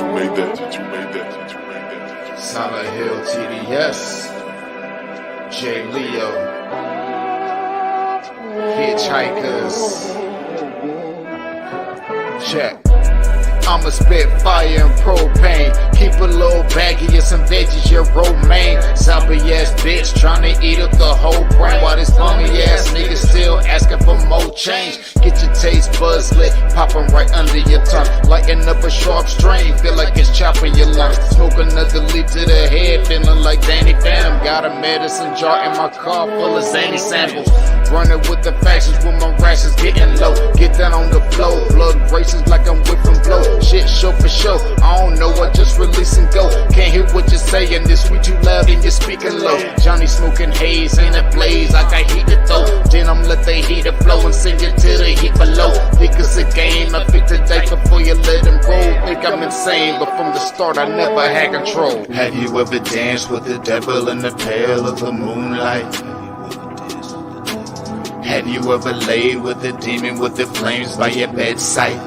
you made that, that you made that, that you made that. Silent Hill TDS, J. Leo, Hitchhikers, check. I'ma spit fire and propane. Keep a little baggie of some veggies, your romaine. Zombie ass bitch tryna eat up the whole brain. While this bummy ass nigga still asking for more change. Get your taste buds lit, popping right under your tongue. Lighting up a sharp strain, feel like it's chopping your lungs. Smoke another leaf to the head, feeling like Danny Phantom. Got a medicine jar in my car full of zany samples. Running with the factions with my rations getting low. Get down on the flow, blood races like I'm whipping blow. Shit show for show, I don't know, I just release and go. Can't hear what you're saying, this sweet too loud and you're speaking low. Johnny smoking haze in a blaze, I got heat it though. Then I'm let the heater flow and send it to the heat below. Think it's a game, I pick the dice before you let him roll. Think I'm insane, but from the start I never had control. Have you ever danced with the devil in the pale of the moonlight? Have you ever laid with a demon with the flames by your bedside?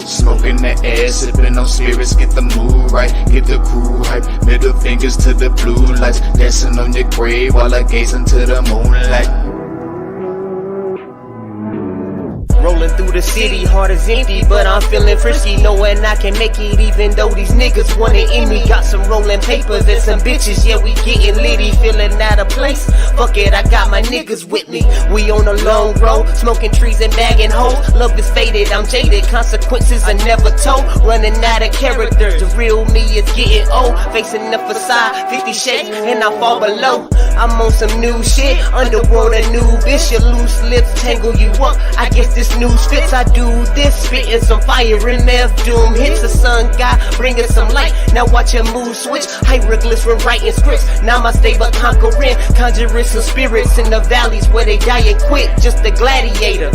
Smoking the air, sipping on spirits, get the mood right, get the crew hype. Middle fingers to the blue lights, dancing on your grave while I gaze into the moonlight. Rolling through the city, heart is empty, but I'm feeling frisky, knowing I can make it even though these niggas wanna end me. Got some rolling papers and some bitches, yeah, we getting litty, feeling out of place. Fuck it, I got my niggas with me. We on a long road, smoking trees and bagging hoes. Love is faded, I'm jaded, consequences are never told. Running out of character, the real me is getting old. Facing the facade, 50 shades, and I fall below. I'm on some new shit, underworld a new bitch. Your loose lips tangle you up, I guess this news fits. I do this, spitting some fire in Meth Doom hits. The sun god bringing some light, now watch your mood switch. Hieroglyphs when writing scripts, namaste but conquering. Conjuring some spirits in the valleys where they die and quit. Just a gladiator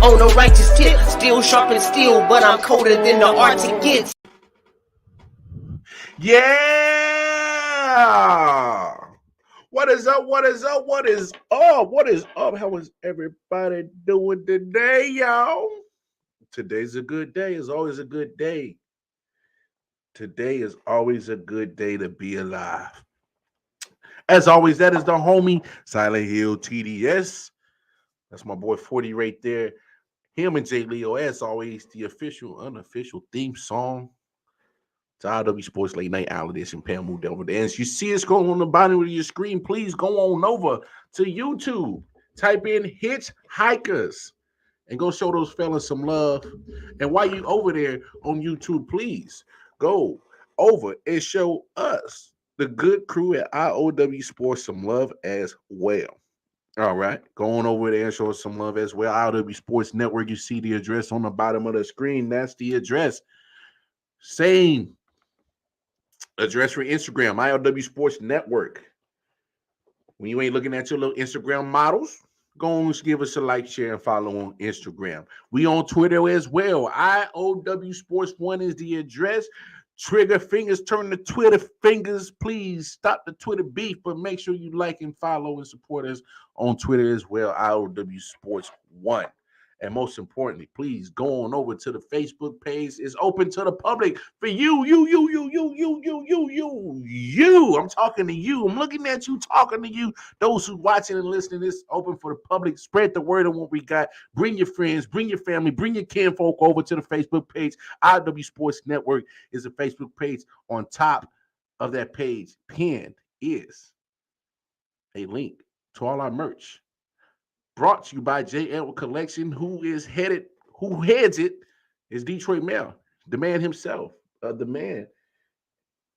on a righteous tip, still sharp and steel, but I'm colder than the Arctic gets. Yeah! What is up? What is up? What is up? What is up? How is everybody doing today, y'all? Today's a good day. It's always a good day. Today is always a good day to be alive. As always, that is the homie Silent Hill TDS. That's my boy 40 right there. Him and J. Leo, as always, the official, unofficial theme song to I.O.W. Sports Late Night Hour Edition. Pam moved over there. As you see us going on the bottom of your screen, please go on over to YouTube. Type in Hitchhikers and go show those fellas some love. And while you over there on YouTube, please go over and show us, the good crew at I.O.W. Sports, some love as well. All right, go on over there and show us some love as well. I.O.W. Sports Network, you see the address on the bottom of the screen. That's the address. Same address for Instagram, I.O.W. Sports Network. When you ain't looking at your little Instagram models, go on and give us a like, share, and follow on Instagram. We on Twitter as well. I.O.W. Sports 1 is the address. Trigger fingers turn to Twitter fingers. Please stop the Twitter beef, but make sure you like and follow and support us on Twitter as well, I.O.W. Sports 1. And most importantly, please go on over to the Facebook page. It's open to the public for you. I'm talking to you. I'm looking at you, talking to you. Those who watching and listening, it's open for the public. Spread the word on what we got. Bring your friends, bring your family, bring your kinfolk over to the Facebook page. I.O.W. Sports Network is a Facebook page. On top of that page, pinned is a link to all our merch. Brought to you by J. Edward Collection, who heads it is Detroit Mail, the man himself, the man.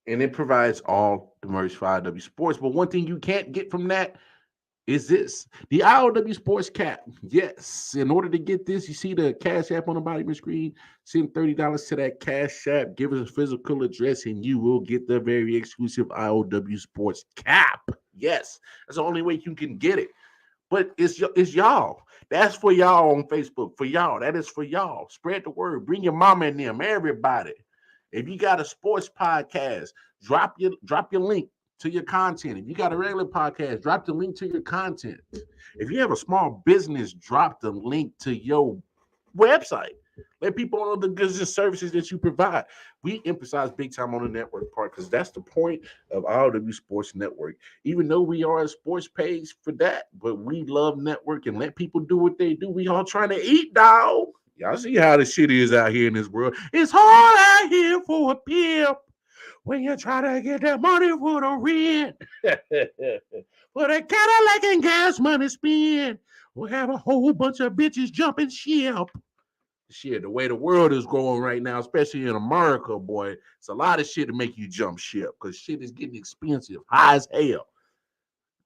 And it provides all the merch for I.O.W. Sports. But one thing you can't get from that is this, the I.O.W. Sports cap. Yes, in order to get this, you see the Cash App on the bottom of the screen. Send $30 to that Cash App. Give us a physical address, and you will get the very exclusive I.O.W. Sports cap. Yes, that's the only way you can get it. But it's y'all. That's for y'all on Facebook. For y'all. That is for y'all. Spread the word. Bring your mama and them. Everybody. If you got a sports podcast, drop your link to your content. If you got a regular podcast, drop the link to your content. If you have a small business, drop the link to your website. Let people know the goods and services that you provide. We emphasize big time on the network part because that's the point of I.O.W Sports Network. Even though we are a sports page for that, but we love network and let people do what they do. We all trying to eat, dog. Y'all see how the shit is out here in this world. It's hard out here for a pimp when you try to get that money for the rent. For the Cadillac and gas money spend. We'll have a whole bunch of bitches jumping ship. Shit, the way the world is going right now, especially in America, boy, it's a lot of shit to make you jump ship because shit is getting expensive, high as hell.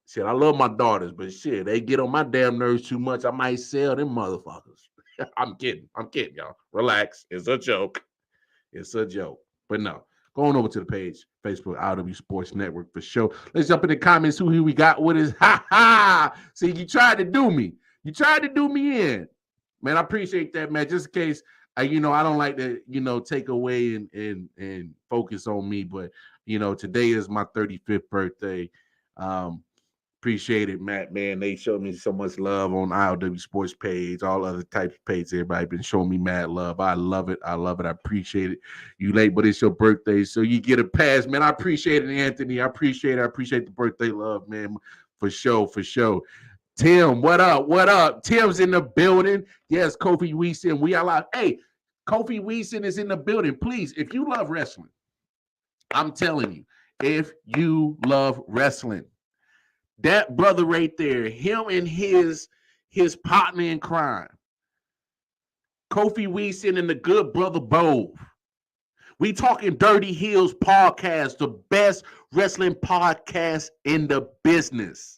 Shit, I love my daughters, but shit, they get on my damn nerves too much. I might sell them motherfuckers. I'm kidding, y'all. Relax. It's a joke. It's a joke. But no, going over to the page, Facebook, I.O.W Sports Network for sure. Let's jump in the comments. Who we got with us? Ha ha! See, you tried to do me. You tried to do me in. Man, I appreciate that, man. Just in case, I don't like to, take away and focus on me, but today is my 35th birthday. Appreciate it, Matt, man. They showed me so much love on I.O.W Sports page, all other types of pages. Everybody been showing me mad love. I love it. I appreciate it. You late, but it's your birthday, so you get a pass, man. I appreciate it, Anthony. I appreciate it. I appreciate the birthday love, man. For sure, for sure. Tim, what up? What up? Tim's in the building. Yes, Kofi Weeson. We are live. Hey, Kofi Weeson is in the building. Please, if you love wrestling, I'm telling you, if you love wrestling, that brother right there, him and his partner in crime, Kofi Weeson and the good brother Bo. We talking Dirty Hills podcast, the best wrestling podcast in the business.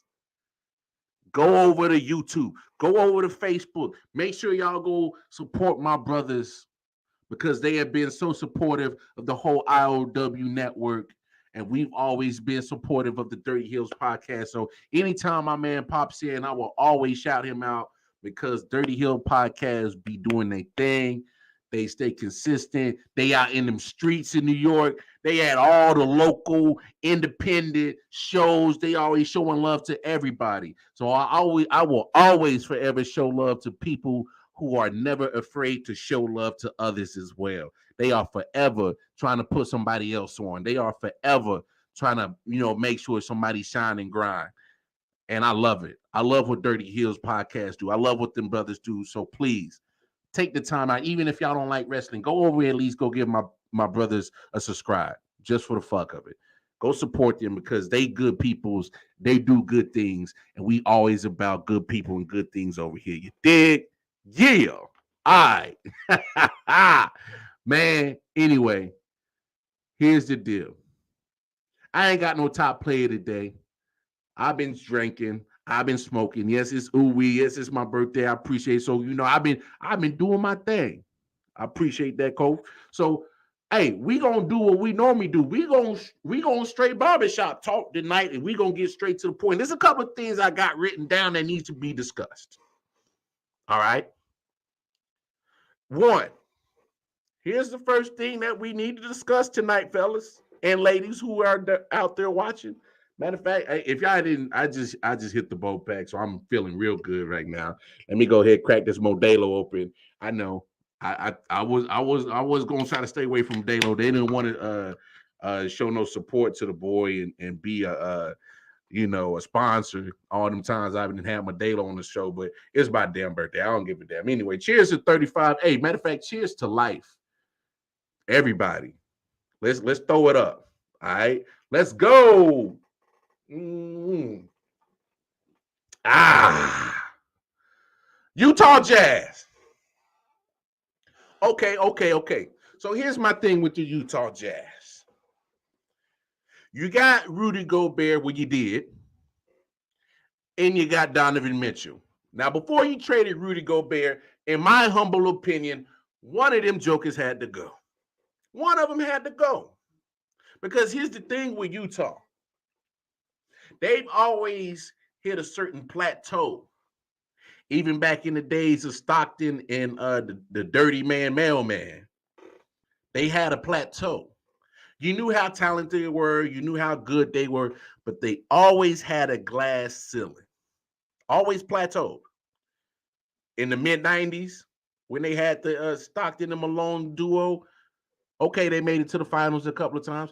Go over to YouTube. Go over to Facebook. Make sure y'all go support my brothers because they have been so supportive of the whole I.O.W network. And we've always been supportive of the Dirty Hills podcast. So anytime my man pops in, I will always shout him out because Dirty Hill podcast be doing their thing. They stay consistent. They out in them streets in New York. They had all the local independent shows. They always showing love to everybody. So I will always forever show love to people who are never afraid to show love to others as well. They are forever trying to put somebody else on. They are forever trying to, make sure somebody shine and grind. And I love it. I love what Dirty Hills podcast do. I love what them brothers do. So please take the time out. Even if y'all don't like wrestling, go over and at least go give my brothers a subscribe just for the fuck of it. Go support them because they good peoples. They do good things. And we always about good people and good things over here. You dig? Yeah. All right. Man, anyway, here's the deal. I ain't got no top player today. I've been drinking. I've been smoking. Yes, it's ooh-wee. Yes, it's my birthday. I appreciate it. So, I've been doing my thing. I appreciate that, Coach. So, hey, we gonna do what we normally do. We gonna straight barbershop talk tonight, and we gonna get straight to the point. There's a couple of things I got written down that needs to be discussed. All right. One, here's the first thing that we need to discuss tonight, fellas and ladies who are out there watching. Matter of fact, if y'all didn't, I just hit the boat pack, so I'm feeling real good right now. Let me go ahead, crack this Modelo open. I know I was gonna try to stay away from Modelo. They didn't want to show no support to the boy and be a sponsor. All them times I haven't had Modelo on the show, but it's my damn birthday. I don't give a damn. Anyway, cheers to 35. Hey, matter of fact, cheers to life. Everybody, let's throw it up. All right, let's go. Utah Jazz. Okay. So here's my thing with the Utah Jazz. You got Rudy Gobert when you did, and you got Donovan Mitchell. Now, before you traded Rudy Gobert, in my humble opinion, one of them jokers had to go. One of them had to go. Because here's the thing with Utah. They've always hit a certain plateau. Even back in the days of Stockton and the Dirty Man Mailman, they had a plateau. You knew how talented they were. You knew how good they were. But they always had a glass ceiling. Always plateaued. In the mid-90s, when they had the Stockton and Malone duo. Okay, they made it to the finals a couple of times.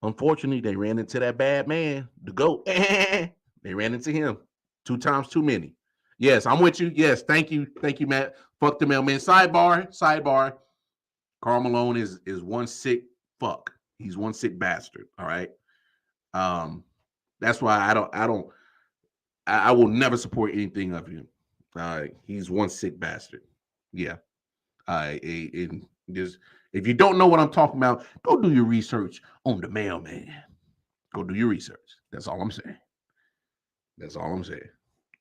Unfortunately, they ran into that bad man, the GOAT. They ran into him 2 times too many. Yes, I'm with you. Yes, thank you, Matt. Fuck the mailman. Sidebar. Karl Malone is one sick fuck. He's one sick bastard. All right. That's why I will never support anything of him. He's one sick bastard. Yeah. And just if you don't know what I'm talking about, go do your research on the mailman. Go do your research. That's all I'm saying.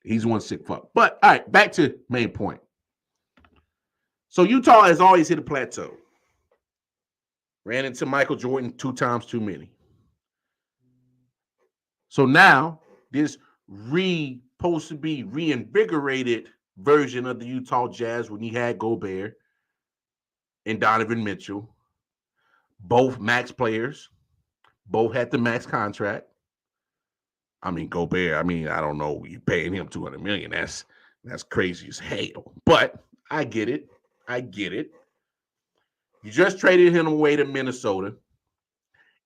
He's one sick fuck. But all right, back to main point. So Utah has always hit a plateau. Ran into Michael Jordan 2 times too many. So now this supposed to be reinvigorated version of the Utah Jazz when he had Gobert and Donovan Mitchell, both max players, both had the max contract. I mean, Gobert, I don't know, you paying him $200 million. That's crazy as hell. But I get it. You just traded him away to Minnesota,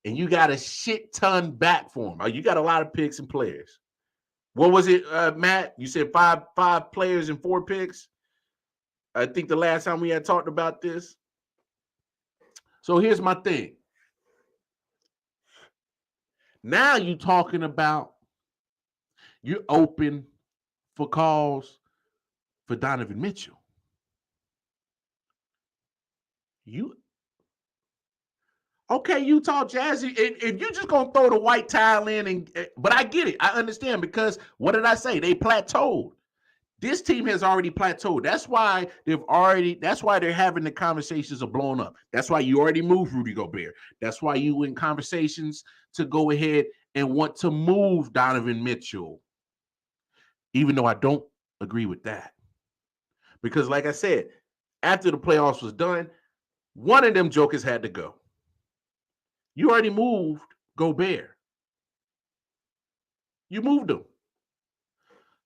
and you got a shit ton back for him. You got a lot of picks and players. What was it, Matt? You said five players and 4 picks? I think the last time we had talked about this. So here's my thing. Now you're talking about you're open for calls for Donovan Mitchell. Okay, Utah Jazz, if you're just going to throw the white towel in, but I get it. I understand because what did I say? They plateaued. This team has already plateaued. That's why they're having the conversations of blowing up. That's why you already moved Rudy Gobert. That's why you in conversations to go ahead and want to move Donovan Mitchell. Even though I don't agree with that. Because like I said, after the playoffs was done, one of them jokers had to go. You already moved Gobert. You moved him.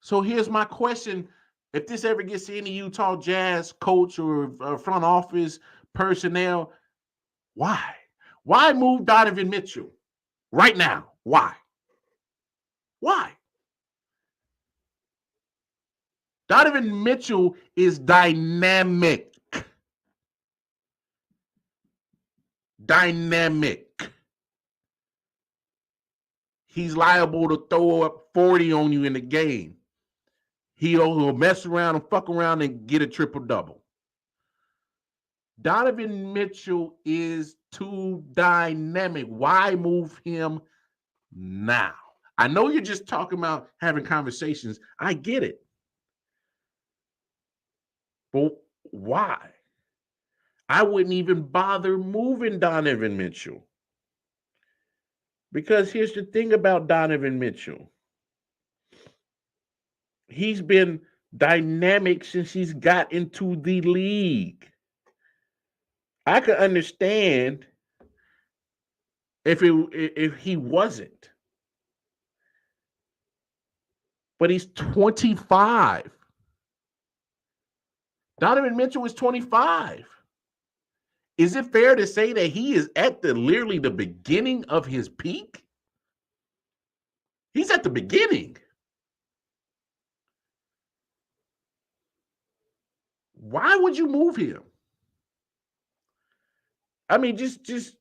So here's my question. If this ever gets to any Utah Jazz coach or front office personnel, why? Why move Donovan Mitchell right now? Why? Donovan Mitchell is dynamic. He's liable to throw up 40 on you in the game. He'll mess around and fuck around and get a triple-double. Donovan Mitchell is too dynamic. Why move him now? I know you're just talking about having conversations. I get it. But why? I wouldn't even bother moving Donovan Mitchell. Because here's the thing about Donovan Mitchell. He's been dynamic since he's got into the league. I could understand if he wasn't. But he's 25. Donovan Mitchell is 25. Is it fair to say that he is at literally the beginning of his peak? He's at the beginning. Why would you move him? I mean, just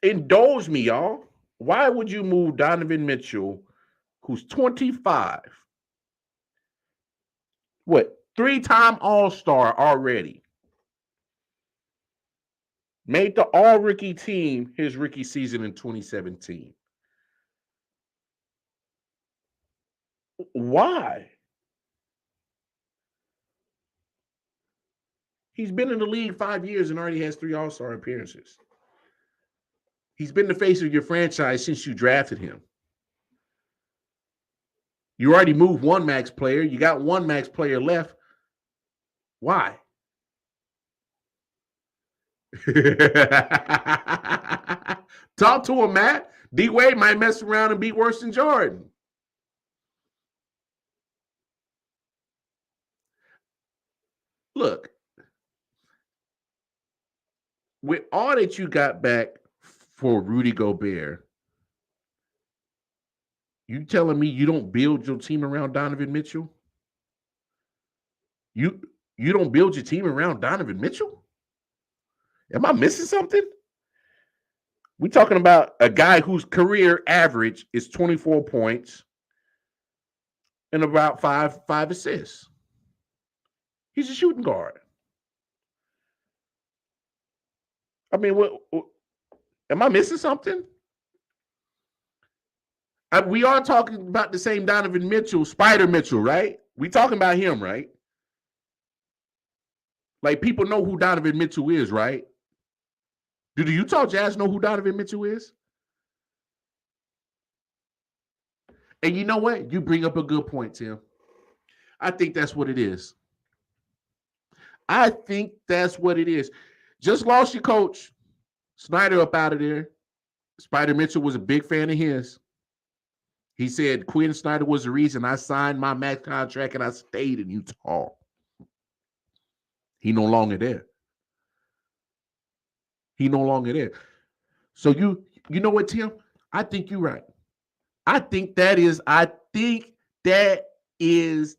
indulge me, y'all. Why would you move Donovan Mitchell, who's 25? What? 3-time All-Star already. Made the all-rookie team his rookie season in 2017. Why? He's been in the league 5 years and already has 3 All-Star appearances. He's been the face of your franchise since you drafted him. You already moved 1 max player. You got 1 max player left. Why? Talk to him, Matt. D-Wade might mess around and be worse than Jordan. Look, with all that you got back for Rudy Gobert, you telling me you don't build your team around Donovan Mitchell? You you don't build your team around Donovan Mitchell? Am I missing something? We're talking about a guy whose career average is 24 points and about five assists. He's a shooting guard. I mean, what am I missing something? We are talking about the same Donovan Mitchell, Spider Mitchell, right? We talking about him, right? Like people know who Donovan Mitchell is, right? Do the Utah Jazz know who Donovan Mitchell is? And you know what? You bring up a good point, Tim. I think that's what it is. I think that's what it is. Just lost your coach, Snyder, up out of there. Spider Mitchell was a big fan of his. He said Quinn Snyder was the reason I signed my max contract and I stayed in Utah. He no longer there. He no longer there. So you know what, Tim? I think you're right. I think that is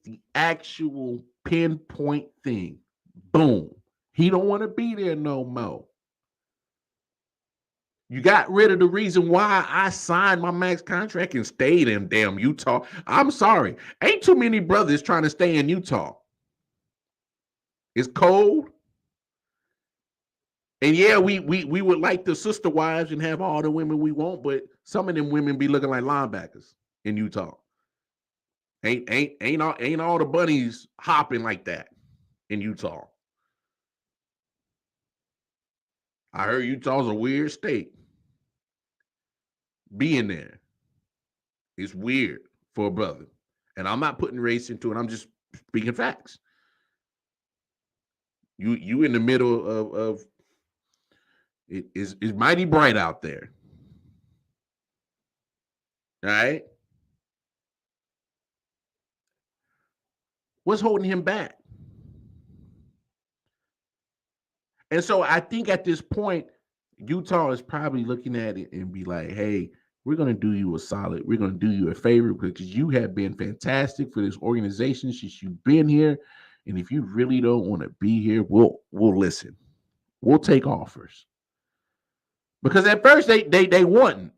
the actual pinpoint thing. Boom. He don't want to be there no more. You got rid of the reason why I signed my max contract and stayed in damn Utah. I'm sorry. Ain't too many brothers trying to stay in Utah. It's cold. And yeah, we would like the sister wives and have all the women we want, but some of them women be looking like linebackers in Utah. Ain't all the bunnies hopping like that in Utah. I heard Utah's a weird state. Being there is weird for a brother. And I'm not putting race into it. I'm just speaking facts. You in the middle of it is mighty bright out there. All right. What's holding him back? And so I think at this point, Utah is probably looking at it and be like, hey, we're going to do you a solid. We're going to do you a favor because you have been fantastic for this organization since you've been here. And if you really don't want to be here, we'll listen. We'll take offers. Because at first they wasn't.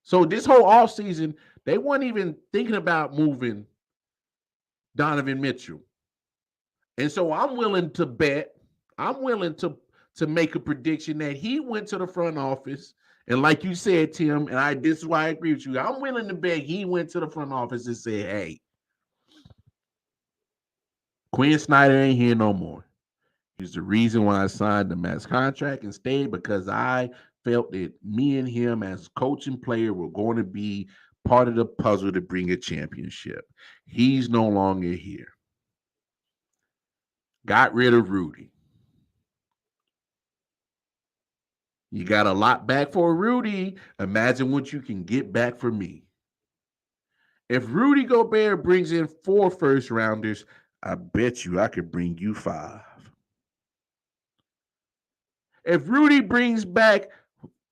So this whole offseason, they weren't even thinking about moving Donovan Mitchell. And so I'm willing to bet, I'm willing to make a prediction that he went to the front office. And like you said, Tim, and this is why I agree with you. I'm willing to bet he went to the front office and said, hey, Quinn Snyder ain't here no more. He's the reason why I signed the max contract and stayed because I felt that me and him as coach and player were going to be part of the puzzle to bring a championship. He's no longer here. Got rid of Rudy. You got a lot back for Rudy. Imagine what you can get back for me. If Rudy Gobert brings in 4 first rounders, I bet you I could bring you 5. If Rudy brings back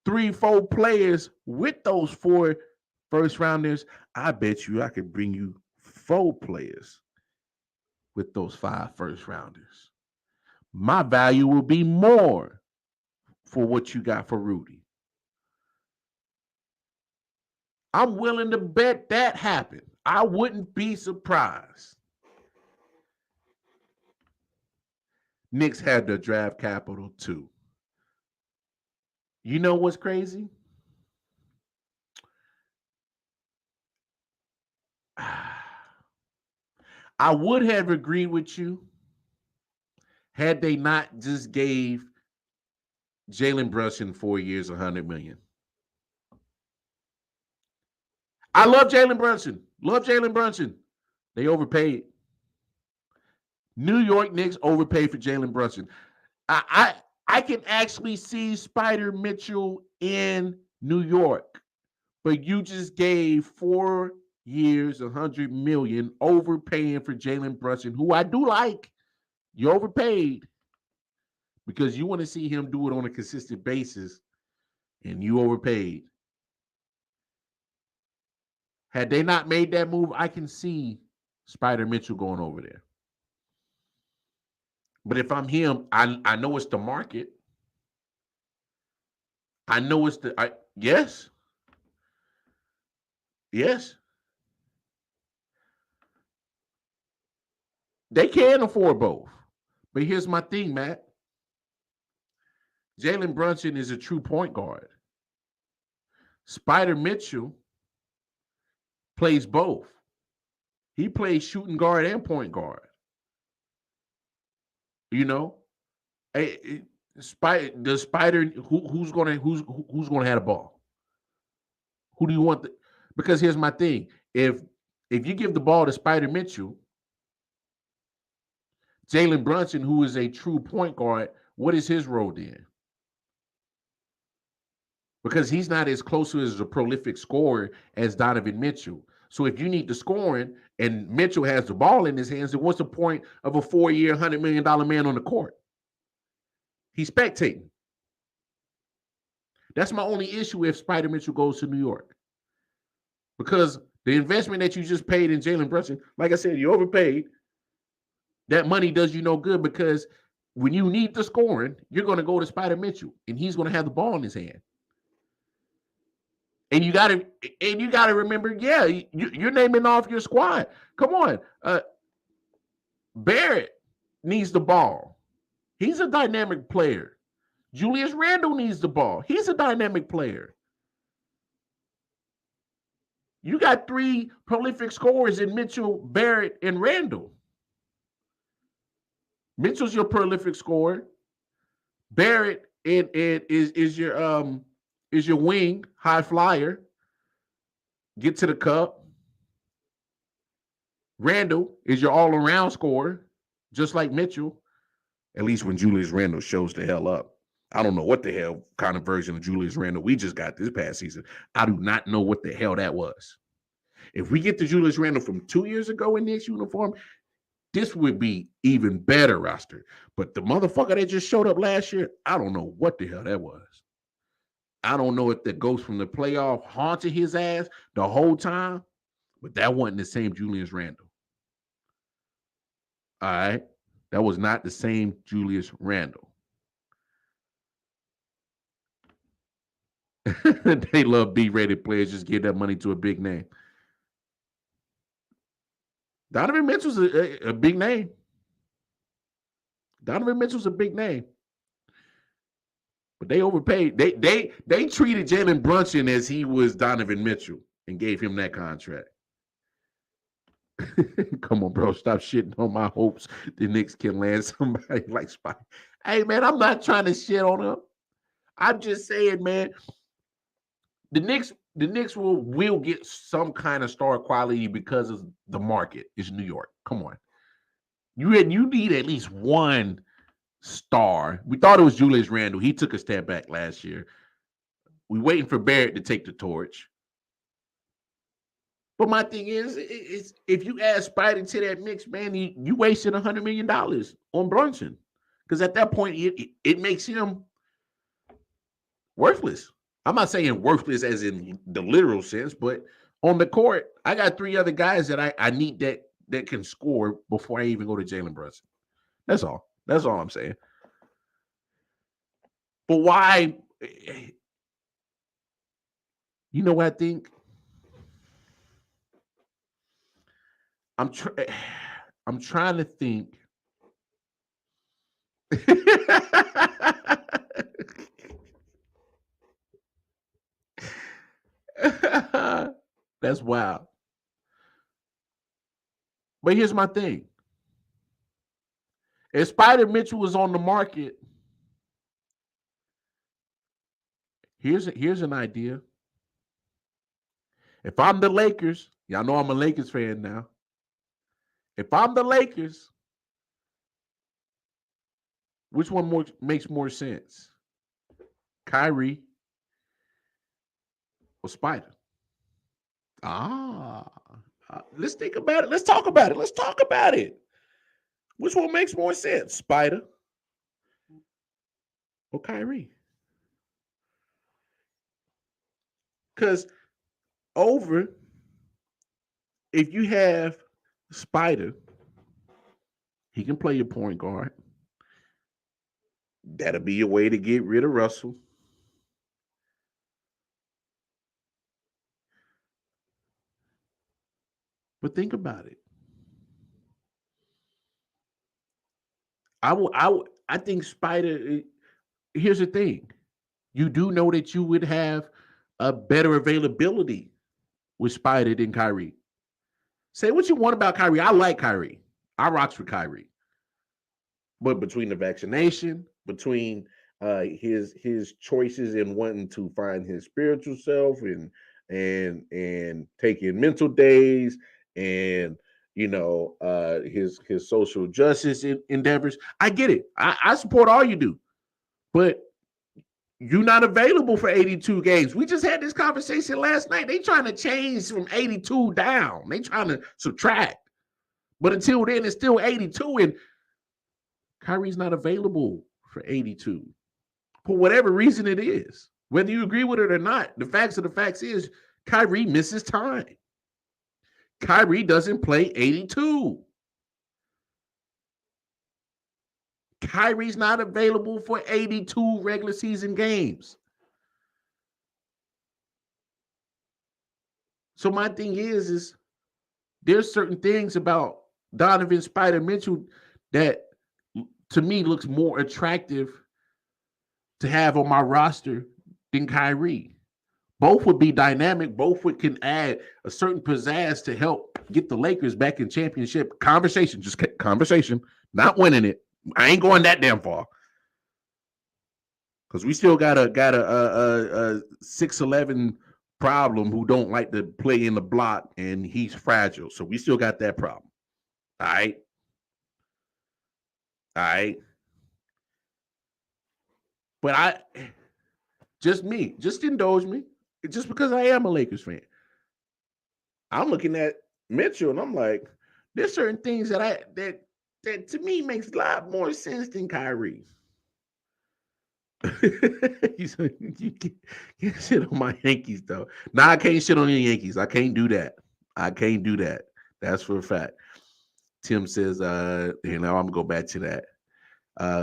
3-4 players with those 4 first rounders, I bet you I could bring you 4 players with those 5 first rounders. My value will be more for what you got for Rudy. I'm willing to bet that happened. I wouldn't be surprised. Knicks had the draft capital too. You know what's crazy? I would have agreed with you had they not just gave Jalen Brunson 4 years, $100 million. I love Jalen Brunson. Love Jalen Brunson. They overpaid. New York Knicks overpaid for Jalen Brunson. I can actually see Spider Mitchell in New York, but you just gave 4 years, $100 million, overpaying for Jalen Brunson, who I do like. You overpaid because you want to see him do it on a consistent basis, and you overpaid. Had they not made that move, I can see Spider Mitchell going over there. But if I'm him, I know it's the market. I know it's yes. Yes. They can afford both. But here's my thing, Matt. Jalen Brunson is a true point guard. Spider Mitchell plays both. He plays shooting guard and point guard. You know, the Spider who's gonna have the ball? Who do you want? Because here's my thing: if you give the ball to Spider Mitchell, Jalen Brunson, who is a true point guard, what is his role then? Because he's not as close to as a prolific scorer as Donovan Mitchell. So if you need the scoring and Mitchell has the ball in his hands, then what's the point of a 4-year, $100 million man on the court? He's spectating. That's my only issue if Spider Mitchell goes to New York. Because the investment that you just paid in Jalen Brunson, like I said, you overpaid. That money does you no good because when you need the scoring, you're going to go to Spider Mitchell, and he's going to have the ball in his hand. And you gotta remember, yeah, you're naming off your squad. Come on, Barrett needs the ball. He's a dynamic player. Julius Randle needs the ball. He's a dynamic player. You got 3 prolific scorers in Mitchell, Barrett, and Randle. Mitchell's your prolific scorer. Barrett is your wing, high flyer. Get to the cup. Randle is your all-around scorer, just like Mitchell. At least when Julius Randle shows the hell up. I don't know what the hell kind of version of Julius Randle we just got this past season. I do not know what the hell that was. If we get the Julius Randle from 2 years ago in this uniform, this would be even better roster. But the motherfucker that just showed up last year, I don't know what the hell that was. I don't know if the ghost from the playoff haunted his ass the whole time, but that wasn't the same Julius Randle. All right? That was not the same Julius Randle. They love B-rated players. Just give that money to a big name. Donovan Mitchell's a big name. Donovan Mitchell's a big name. But they overpaid. They treated Jalen Brunson as he was Donovan Mitchell and gave him that contract. Come on, bro. Stop shitting on my hopes the Knicks can land somebody like Spike. Hey, man, I'm not trying to shit on him. I'm just saying, man, the Knicks will get some kind of star quality because of the market. It's New York. Come on. You need at least one star. We thought it was Julius Randle. He took a step back last year. We're waiting for Barrett to take the torch. But my thing is if you add Spidey to that mix, man, you wasted $100 million on Brunson. Because at that point, it makes him worthless. I'm not saying worthless as in the literal sense, but on the court, I got 3 other guys that I need that can score before I even go to Jalen Brunson. That's all. That's all I'm saying. But why? You know what I think? I'm trying to think. That's wild. But here's my thing. If Spider Mitchell was on the market, here's an idea. If I'm the Lakers, y'all know I'm a Lakers fan now. If I'm the Lakers, which one makes more sense? Kyrie or Spider? Let's think about it. Let's talk about it. Which one makes more sense, Spider or Kyrie? Because over, if you have Spider, he can play your point guard. That'll be your way to get rid of Russell. But think about it. I think Spider. Here's the thing: you do know that you would have a better availability with Spider than Kyrie. Say what you want about Kyrie. I like Kyrie. I rocks with Kyrie. But between the vaccination, between his choices in wanting to find his spiritual self and taking mental days and his social justice endeavors, I get it. I support all you do, but you're not available for 82 games. We just had this conversation last night. They trying to change from 82 down. They trying to subtract. But until then, it's still 82. And Kyrie's not available for 82 for whatever reason it is. Whether you agree with it or not, the facts of the facts is Kyrie misses time. Kyrie doesn't play 82. Kyrie's not available for 82 regular season games. So my thing is there's certain things about Donovan Spider Mitchell that to me looks more attractive to have on my roster than Kyrie. Both would be dynamic. Both can add a certain pizzazz to help get the Lakers back in championship conversation. Just conversation, not winning it. I ain't going that damn far because we still got a 6'11" problem who don't like to play in the block and he's fragile. So we still got that problem. All right. But just indulge me. Just because I am a Lakers fan. I'm looking at Mitchell and I'm like, there's certain things that to me makes a lot more sense than Kyrie. You can't shit on my Yankees though. I can't shit on the Yankees. I can't do that. That's for a fact. Tim says, I'm gonna go back to that.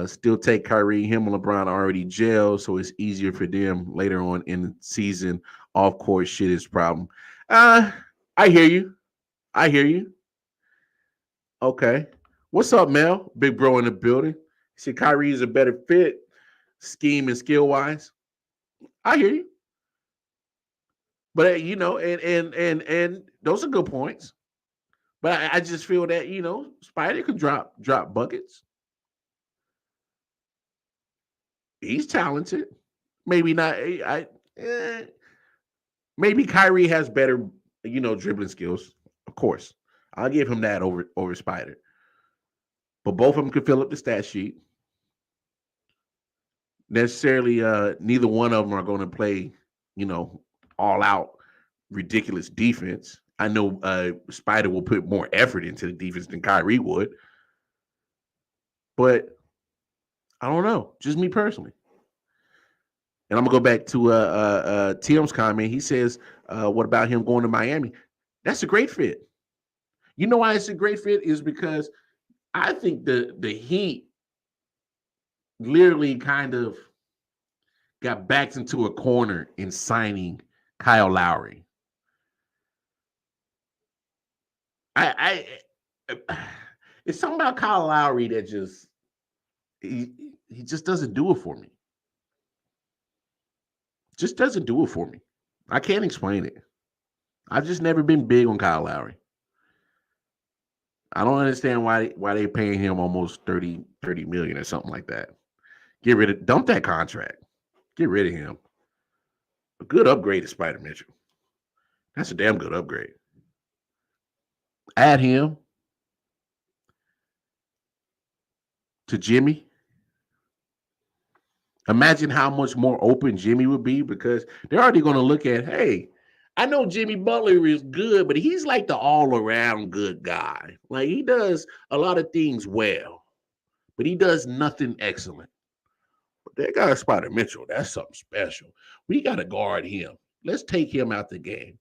Still take Kyrie. Him and LeBron already gel, so it's easier for them later on in the season. Off court shit is problem. I hear you. Okay. What's up, Mel? Big bro in the building. He said Kyrie is a better fit, scheme and skill wise. I hear you. But and those are good points. But I just feel that Spider could drop buckets. He's talented. Maybe not. Maybe Kyrie has better, dribbling skills. Of course, I'll give him that over Spider. But both of them could fill up the stat sheet. Necessarily, neither one of them are going to play, all out ridiculous defense. I know Spider will put more effort into the defense than Kyrie would. But I don't know. Just me personally. And I'm going to go back to Tim's comment. He says, what about him going to Miami? That's a great fit. You know why it's a great fit is because I think the Heat literally kind of got backed into a corner in signing Kyle Lowry. It's something about Kyle Lowry that just he just doesn't do it for me. Just doesn't do it for me. I can't explain it. I've just never been big on Kyle Lowry. I don't understand why they paying him almost 30 million or something like that. Dump that contract. Get rid of him. A good upgrade is Spider Mitchell. That's a damn good upgrade. Add him to Jimmy. Imagine how much more open Jimmy would be because they're already going to look at, hey, I know Jimmy Butler is good, but he's like the all-around good guy. Like he does a lot of things well, but he does nothing excellent. But that guy Spider Mitchell, that's something special. We got to guard him. Let's take him out the game.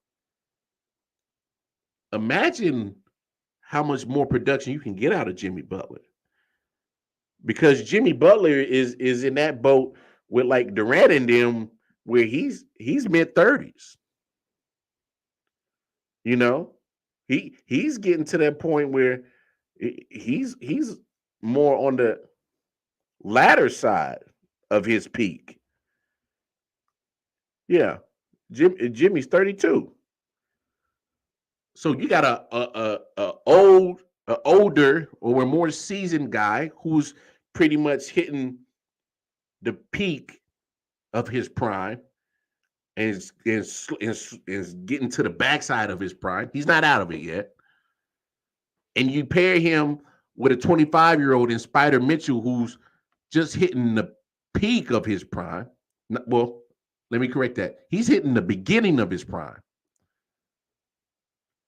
Imagine how much more production you can get out of Jimmy Butler. Because Jimmy Butler is in that boat with like Durant and them, where he's mid-30s. You know, he's getting to that point where he's more on the latter side of his peak. Yeah, Jimmy's 32. So you got a older or a more seasoned guy who's pretty much hitting the peak of his prime and is getting to the backside of his prime. He's not out of it yet. And you pair him with a 25-year-old in Spider Mitchell who's just hitting the peak of his prime. Well, let me correct that. He's hitting the beginning of his prime.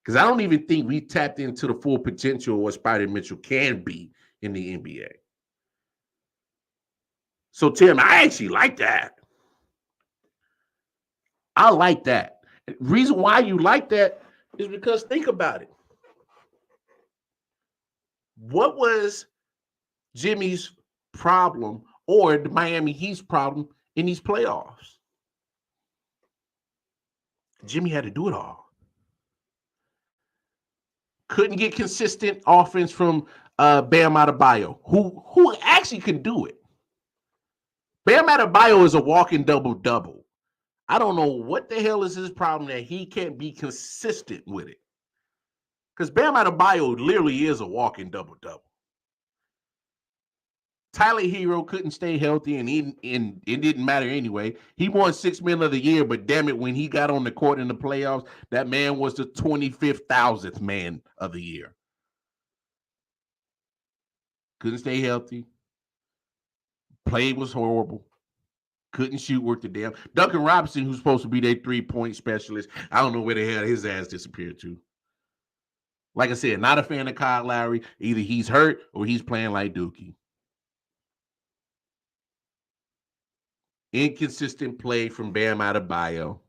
Because I don't even think we tapped into the full potential of what Spider Mitchell can be in the NBA. So, Tim, I actually like that. I like that. The reason why you like that is because think about it. What was Jimmy's problem or the Miami Heat's problem in these playoffs? Jimmy had to do it all. Couldn't get consistent offense from Bam Adebayo, who actually can do it. Bam Adebayo is a walking double-double. I don't know what the hell is his problem that he can't be consistent with it. Because Bam Adebayo literally is a walking double-double. Tyler Hero couldn't stay healthy, and it didn't matter anyway. He won 6 Men of the Year, but damn it, when he got on the court in the playoffs, that man was the 25,000th Man of the Year. Couldn't stay healthy. Play was horrible. Couldn't shoot worth the damn. Duncan Robinson, who's supposed to be their three-point specialist, I don't know where the hell his ass disappeared to. Like I said, not a fan of Kyle Lowry. Either he's hurt or he's playing like Dookie. Inconsistent play from Bam Adebayo.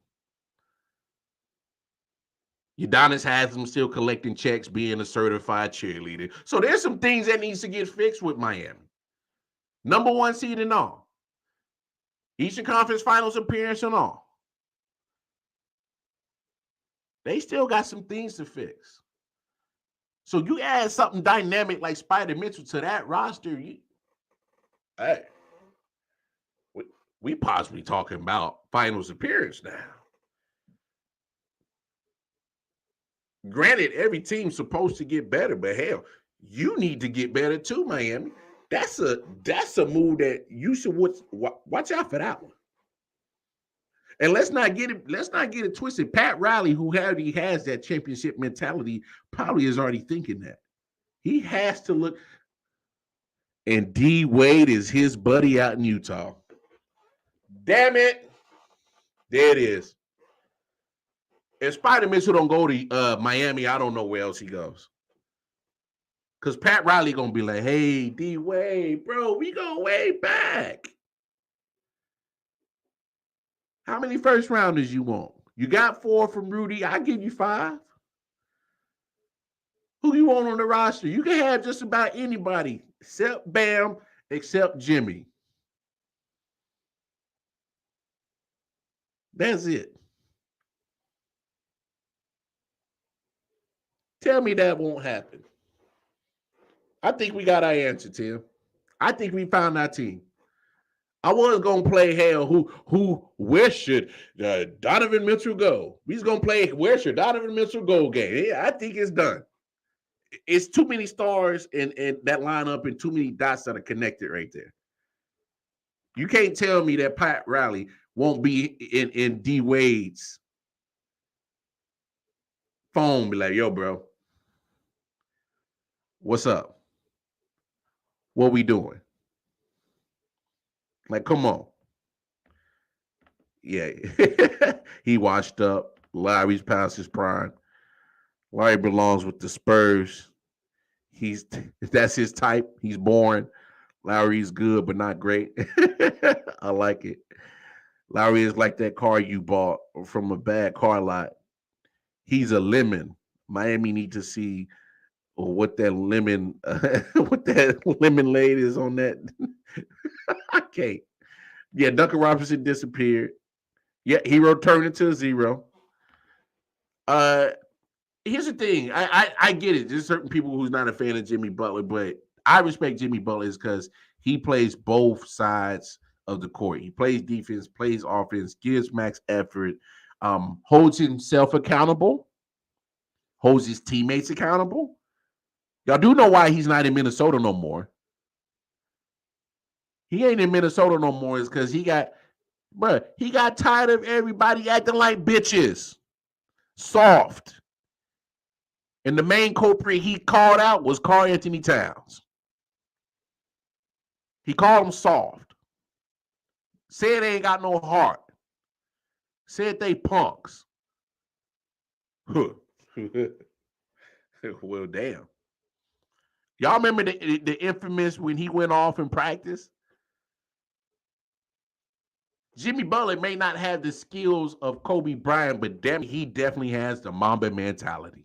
Udonis Haslem still collecting checks, being a certified cheerleader. So there's some things that needs to get fixed with Miami. Number 1 seed and all. Eastern Conference Finals appearance and all. They still got some things to fix. So you add something dynamic like Spider Mitchell to that roster, we possibly talking about finals appearance now. Granted, every team's supposed to get better, but hell, you need to get better too, Miami. That's a move that you should watch out for that one. And let's not get it twisted. Pat Riley, who already has that championship mentality, probably is already thinking that. He has to look. And D Wade is his buddy out in Utah. Damn it. There it is. If Spider Mitchell don't go to Miami, I don't know where else he goes. Because Pat Riley going to be like, hey, D Wade, bro, we go way back. How many first rounders you want? You got 4 from Rudy. I'll give you 5. Who you want on the roster? You can have just about anybody except Bam, except Jimmy. That's it. Tell me that won't happen. I think we got our answer, Tim. I think we found our team. I was going to play hell. Where should Donovan Mitchell go? We's going to play where should Donovan Mitchell go game. Yeah, I think it's done. It's too many stars in that lineup and too many dots that are connected right there. You can't tell me that Pat Riley won't be in D Wade's phone, be like, yo, bro, what's up? What we doing? Like, come on. Yeah. He washed up. Larry's past his prime. Larry belongs with the Spurs. That's his type. He's boring. Larry's good, but not great. I like it. Larry is like that car you bought from a bad car lot. He's a lemon. Miami need to see what that lemon, what that lemonade is on that. I can't. Yeah, Duncan Robinson disappeared. Yeah, hero turned into a zero. Uh, Here's the thing. I get it. There's certain people who's not a fan of Jimmy Butler, but I respect Jimmy Butler because he plays both sides of the court. He plays defense, plays offense, gives max effort, holds himself accountable, holds his teammates accountable. Y'all do know why he's not in Minnesota no more. He ain't in Minnesota no more is because he got tired of everybody acting like bitches. Soft. And the main culprit he called out was Karl Anthony Towns. He called him soft. Said they ain't got no heart. Said they punks. Well, damn. Y'all remember the infamous when he went off in practice? Jimmy Butler may not have the skills of Kobe Bryant, but damn, he definitely has the Mamba mentality.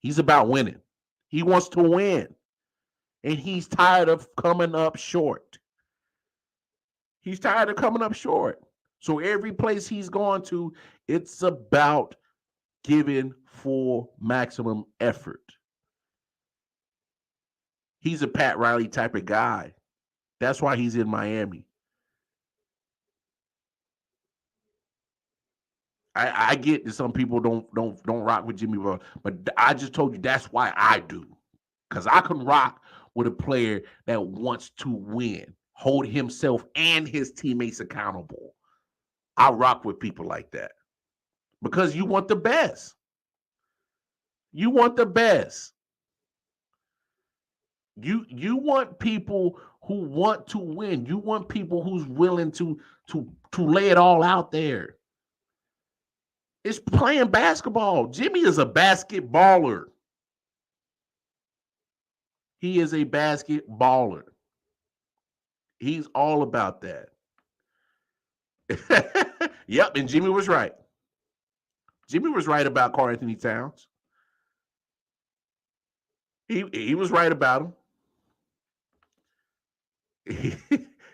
He's about winning. He wants to win. And he's tired of coming up short. He's tired of coming up short. So every place he's gone to, it's about giving full maximum effort. He's a Pat Riley type of guy. That's why he's in Miami. I get that some people don't rock with Jimmy Butler, but I just told you that's why I do. Because I can rock with a player that wants to win, hold himself and his teammates accountable. I rock with people like that. Because you want the best. You want the best. You want people who want to win. You want people who's willing to lay it all out there. It's playing basketball. Jimmy is a basketballer. He is a basketballer. He's all about that. Yep, and Jimmy was right. Jimmy was right about Karl Anthony Towns. He was right about him.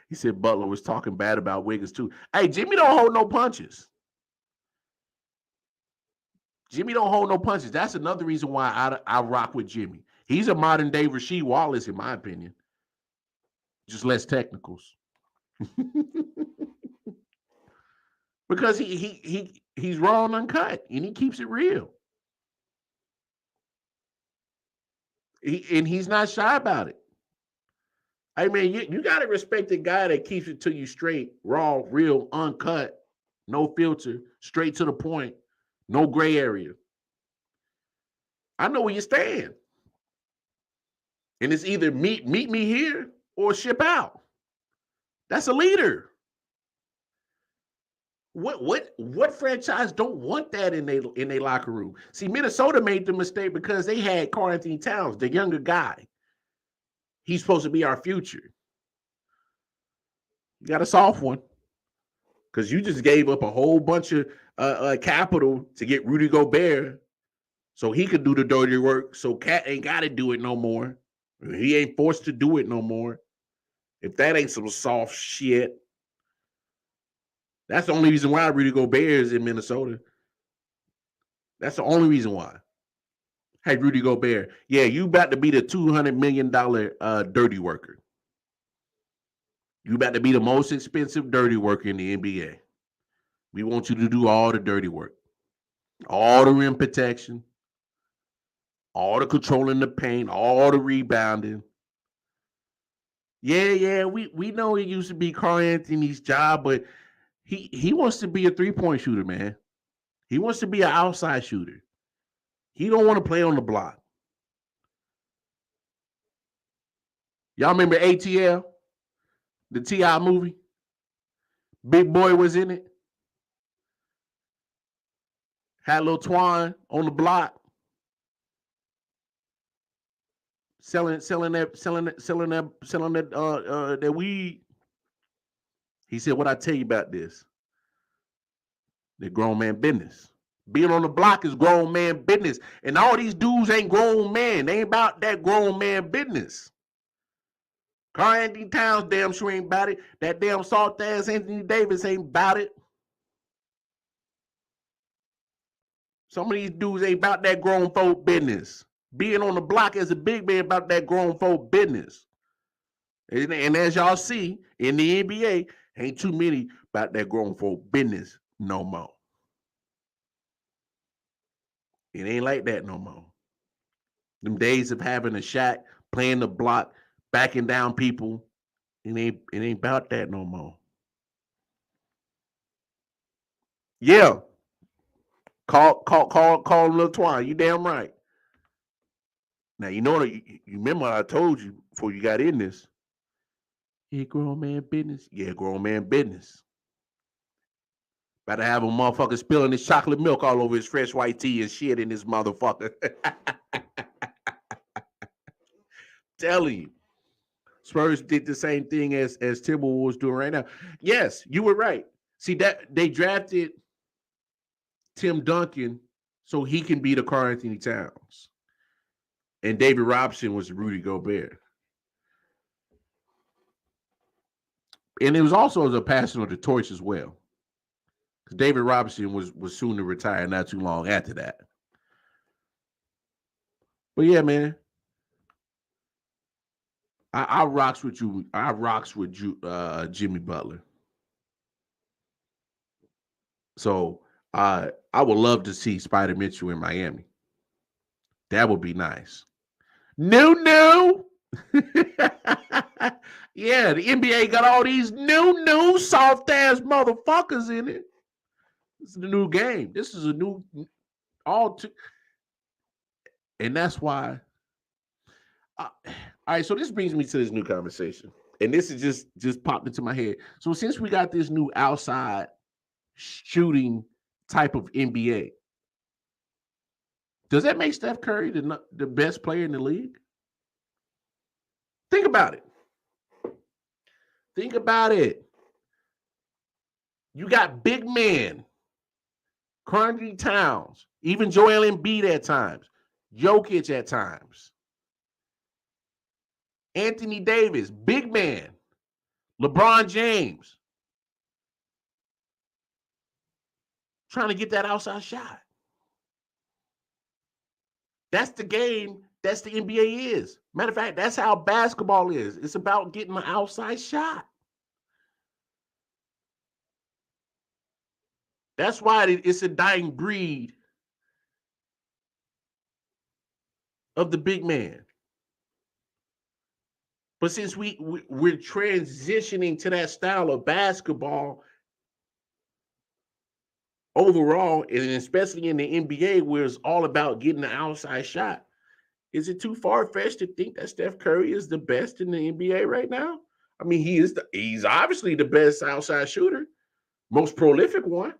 He said Butler was talking bad about Wiggins too. Hey, Jimmy don't hold no punches. Jimmy don't hold no punches. That's another reason why I rock with Jimmy. He's a modern day Rasheed Wallace, in my opinion. Just less technicals. Because he's raw and uncut, and he keeps it real. And he's not shy about it. I mean, you got to respect the guy that keeps it to you straight, raw, real, uncut, no filter, straight to the point, no gray area. I know where you stand. And it's either meet me here or ship out. That's a leader. What franchise don't want that in their locker room? See, Minnesota made the mistake because they had Karl Anthony Towns, the younger guy. He's supposed to be our future. You got a soft one. Because you just gave up a whole bunch of capital to get Rudy Gobert so he could do the dirty work. So Cat ain't got to do it no more. He ain't forced to do it no more. If that ain't some soft shit. That's the only reason why Rudy Gobert is in Minnesota. That's the only reason why. Hey, Rudy Gobert. Yeah, you about to be the $200 million dirty worker. You about to be the most expensive dirty worker in the NBA. We want you to do all the dirty work. All the rim protection. All the controlling the paint. All the rebounding. Yeah, we know it used to be Karl Anthony's job, but he wants to be a three-point shooter, man. He wants to be an outside shooter. He don't want to play on the block. Y'all remember ATL? The T.I. movie? Big Boy was in it. Had Lil Twine on the block selling that weed. He said, "What I tell you about this? The grown man business. Being on the block is grown man business, and all these dudes ain't grown men. They ain't about that grown man business. Carl Anthony Towns damn sure ain't about it. That damn soft ass Anthony Davis ain't about it. Some of these dudes ain't about that grown folk business. Being on the block as a big man about that grown folk business. And as y'all see in the NBA, ain't too many about that grown folk business no more. It ain't like that no more. Them days of having a shot, playing the block, backing down people, it ain't about that no more. Yeah. Call Lil Twine. You damn right. Now you know you remember what I told you before you got in this. Yeah, grown man business. Yeah, grown man business. About to have a motherfucker spilling his chocolate milk all over his fresh white tea and shit in this motherfucker. Telling you. Spurs did the same thing as Timberwolves doing right now. Yes, you were right. See that they drafted Tim Duncan so he can be the Karl Anthony Towns. And David Robinson was Rudy Gobert. And it was also the passing of the torch as well. Because David Robinson was soon to retire not too long after that. But yeah, man. I rocks with you. I rocks with you, Jimmy Butler. So I would love to see Spider Mitchell in Miami. That would be nice. No. Yeah, the NBA got all these new soft ass motherfuckers in it. This is the new game. This is a new and that's why. All right, so this brings me to this new conversation, and this is just popped into my head. So since we got this new outside shooting type of NBA, does that make Steph Curry the best player in the league? Think about it. Think about it. You got big men, Karl Towns, even Joel Embiid at times, Jokic at times, Anthony Davis, big man, LeBron James, trying to get that outside shot. That's the game. That's the NBA is. Matter of fact, that's how basketball is. It's about getting the outside shot. That's why it's a dying breed of the big man. But since we're transitioning to that style of basketball overall, and especially in the NBA, where it's all about getting the outside shot, is it too far-fetched to think that Steph Curry is the best in the NBA right now? I mean, he's obviously the best outside shooter, most prolific one.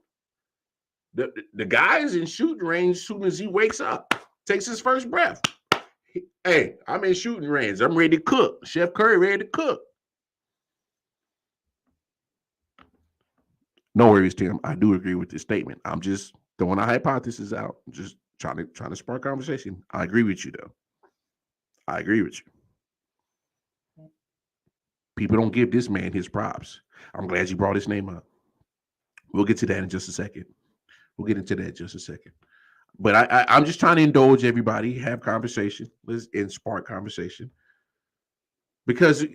The guy's in shooting range as soon as he wakes up, takes his first breath. Hey, I'm in shooting range. I'm ready to cook. Chef Curry ready to cook. No worries, Tim. I do agree with this statement. I'm just throwing a hypothesis out. Just trying to spark conversation. I agree with you, though. I agree with you. People don't give this man his props. I'm glad you brought his name up. We'll get to that in just a second. We'll get into that in just a second. But I'm just trying to indulge everybody, have conversation, and spark conversation. Because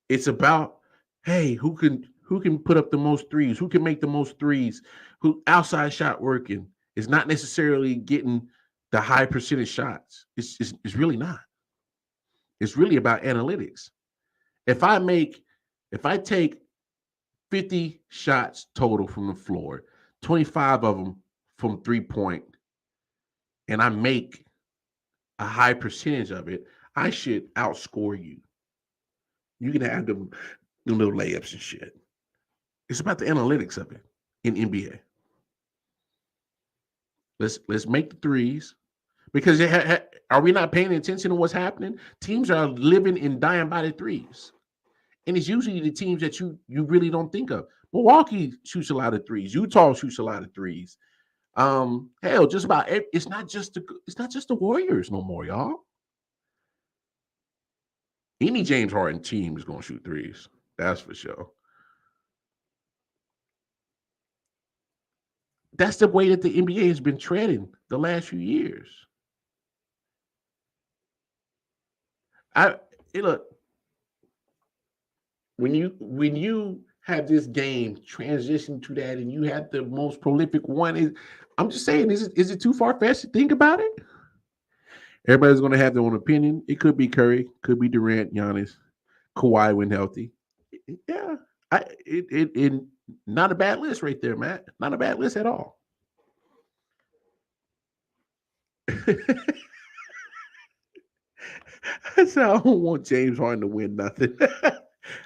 it's about, hey, who can put up the most threes? Who can make the most threes? Who outside shot working is not necessarily getting the high percentage shots. It's really not. It's really about analytics. If I take 50 shots total from the floor, 25 of them from 3-point, and I make a high percentage of it, I should outscore you. You can have them little layups and shit. It's about the analytics of it in NBA. Let's make the threes because are we not paying attention to what's happening? Teams are living and dying by the threes, and it's usually the teams that you really don't think of. Milwaukee shoots a lot of threes. Utah shoots a lot of threes. Hell, just about it's not just the Warriors no more, y'all. Any James Harden team is going to shoot threes. That's for sure. That's the way that the NBA has been treading the last few years. Look, when you have this game transition to that, and you have the most prolific one, I'm just saying, is it too far fetched to think about it? Everybody's going to have their own opinion. It could be Curry, could be Durant, Giannis, Kawhi when healthy. Yeah, it not a bad list right there, Matt. Not a bad list at all. So I don't want James Harden to win nothing.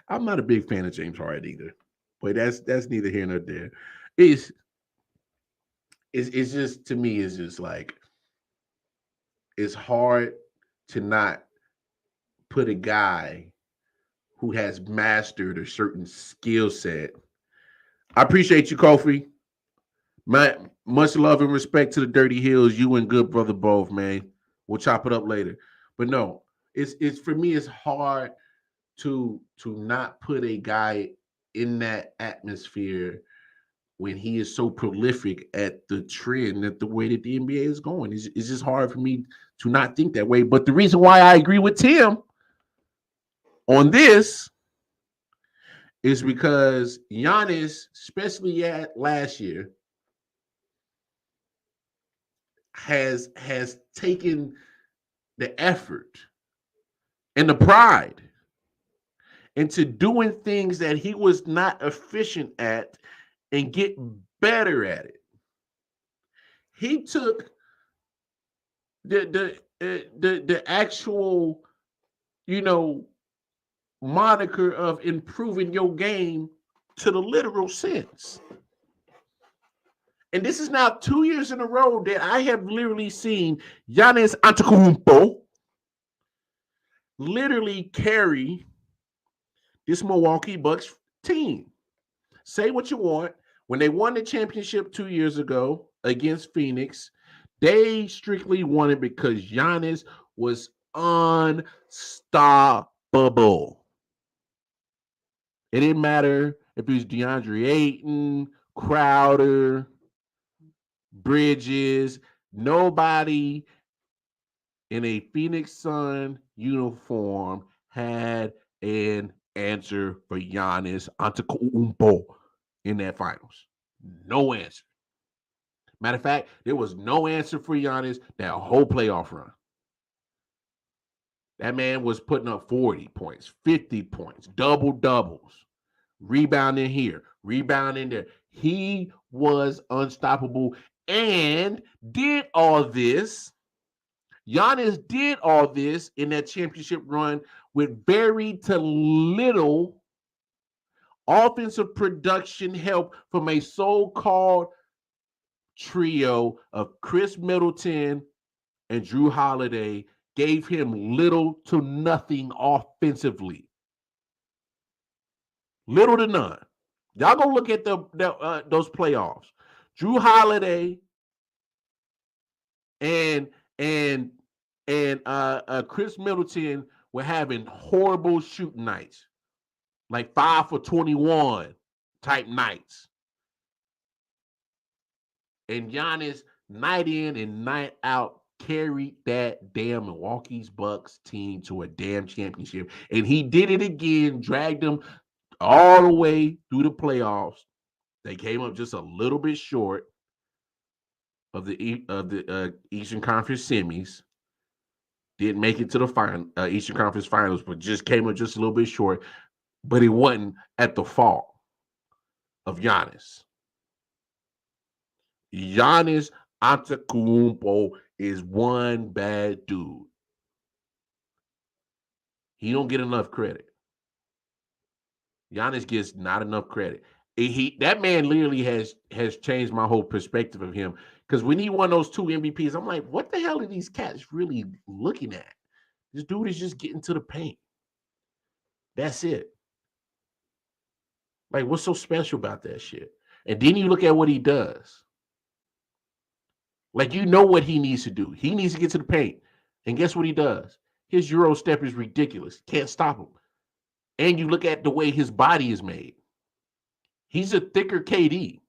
I'm not a big fan of James Harden either, but that's neither here nor there. It's it's just, to me, it's just like it's hard to not put a guy who has mastered a certain skill set. I appreciate you, Kofi. Much love and respect to the Dirty Hills. You and good brother both, man. We'll chop it up later. But no, it's for me, it's hard to not put a guy in that atmosphere when he is so prolific at the trend, at the way that the NBA is going. It's just hard for me to not think that way. But the reason why I agree with Tim on this is because Giannis, especially at last year, has taken the effort and the pride into doing things that he was not efficient at and get better at it. He took the actual, you know, moniker of improving your game to the literal sense. And this is now 2 years in a row that I have literally seen Giannis Antetokounmpo literally carry this Milwaukee Bucks team. Say what you want. When they won the championship 2 years ago against Phoenix, they strictly won it because Giannis was unstoppable. It didn't matter if it was DeAndre Ayton, Crowder, Bridges, nobody in a Phoenix Sun uniform had an answer for Giannis Antetokounmpo in that finals. No answer. Matter of fact, there was no answer for Giannis that whole playoff run. That man was putting up 40 points, 50 points, double doubles, rebounding here, rebounding there. He was unstoppable and did all this. Giannis did all this in that championship run with very to little offensive production help from a so-called trio of Chris Middleton and Drew Holiday. Gave him little to nothing offensively. Little to none. Y'all go look at those playoffs. Drew Holiday and Chris Middleton were having horrible shooting nights, like 5 for 21 type nights. And Giannis, night in and night out, carried that damn Milwaukee's Bucks team to a damn championship. And he did it again, dragged them all the way through the playoffs. They came up just a little bit short of the Eastern Conference semis. Didn't make it to the Eastern Conference Finals, but just came up just a little bit short. But it wasn't at the fault of Giannis. Giannis Antetokounmpo is one bad dude. He don't get enough credit. Giannis gets not enough credit. that man literally has changed my whole perspective of him. Because when he won those 2 MVPs, I'm like, what the hell are these cats really looking at? This dude is just getting to the paint. That's it. Like, what's so special about that shit? And then you look at what he does. Like, you know what he needs to do. He needs to get to the paint. And guess what he does? His Euro step is ridiculous. Can't stop him. And you look at the way his body is made. He's a thicker KD.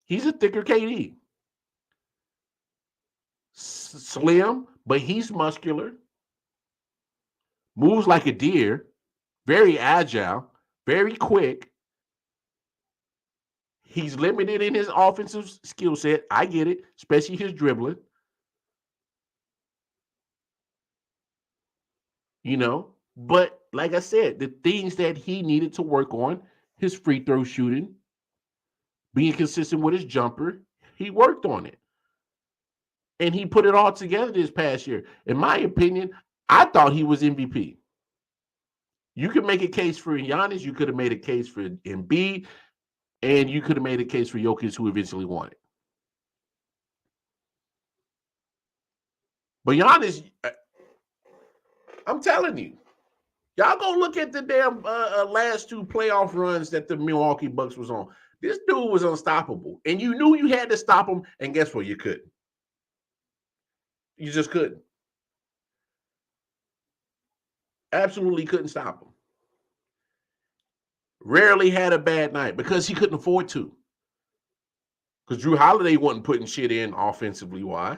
He's a thicker KD. Slim, but he's muscular. Moves like a deer. Very agile. Very quick. He's limited in his offensive skill set. I get it, especially his dribbling. You know, but like I said, the things that he needed to work on, his free throw shooting, being consistent with his jumper, he worked on it. And he put it all together this past year. In my opinion, I thought he was MVP. You could make a case for Giannis. You could have made a case for Embiid. And you could have made a case for Jokic, who eventually won it. But Giannis, I'm telling you, y'all go look at the damn last 2 playoff runs that the Milwaukee Bucks was on. This dude was unstoppable. And you knew you had to stop him. And guess what? You couldn't. You just couldn't. Absolutely couldn't stop him. Rarely had a bad night because he couldn't afford to. Because Drew Holiday wasn't putting shit in offensively wise.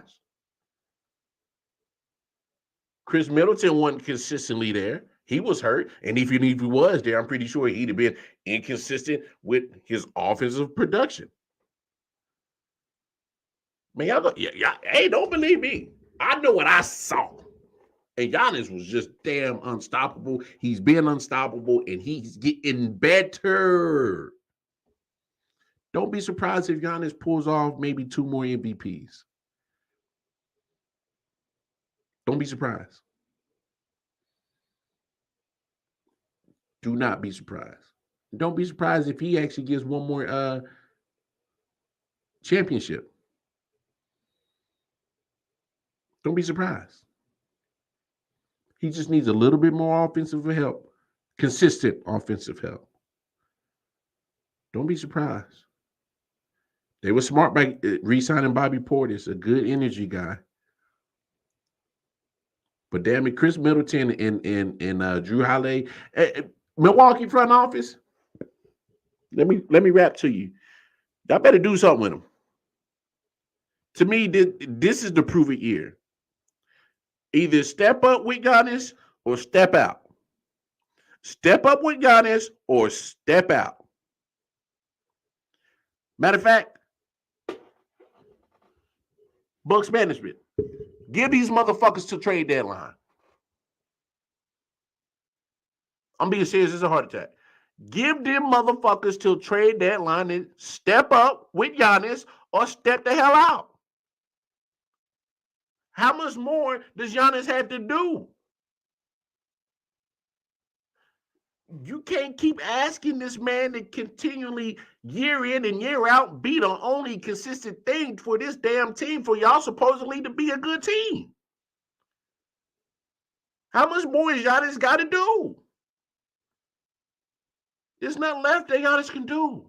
Chris Middleton wasn't consistently there. He was hurt. And if he was there, I'm pretty sure he'd have been inconsistent with his offensive production. Man, y'all go, hey, don't believe me. I know what I saw. And Giannis was just damn unstoppable. He's been unstoppable, and he's getting better. Don't be surprised if Giannis pulls off maybe 2 more MVPs. Don't be surprised. Do not be surprised. Don't be surprised if he actually gets 1 more championship. Don't be surprised. He just needs a little bit more offensive help, consistent offensive help. Don't be surprised. They were smart by re-signing Bobby Portis, a good energy guy. But damn it, Chris Middleton and Drew Holiday, Milwaukee front office. Let me rap to you. Y'all better do something with them. To me, this is the prove it year. Either step up with Giannis or step out. Step up with Giannis or step out. Matter of fact, Bucks management, give these motherfuckers to trade deadline. I'm being serious. It's a heart attack. Give them motherfuckers till trade deadline and step up with Giannis or step the hell out. How much more does Giannis have to do? You can't keep asking this man to continually year in and year out be the only consistent thing for this damn team for y'all supposedly to be a good team. How much more is Giannis got to do? There's nothing left that Giannis can do.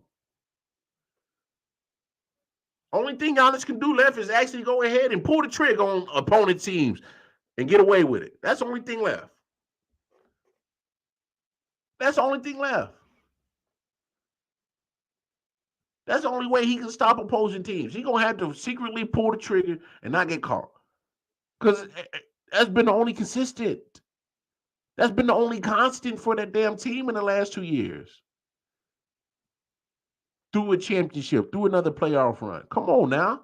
Only thing Giannis can do left is actually go ahead and pull the trigger on opponent teams and get away with it. That's the only thing left. That's the only thing left. That's the only way he can stop opposing teams. He's going to have to secretly pull the trigger and not get caught. Because that's been the only consistent. That's been the only constant for that damn team in the last 2 years. Through a championship, through another playoff run. Come on now.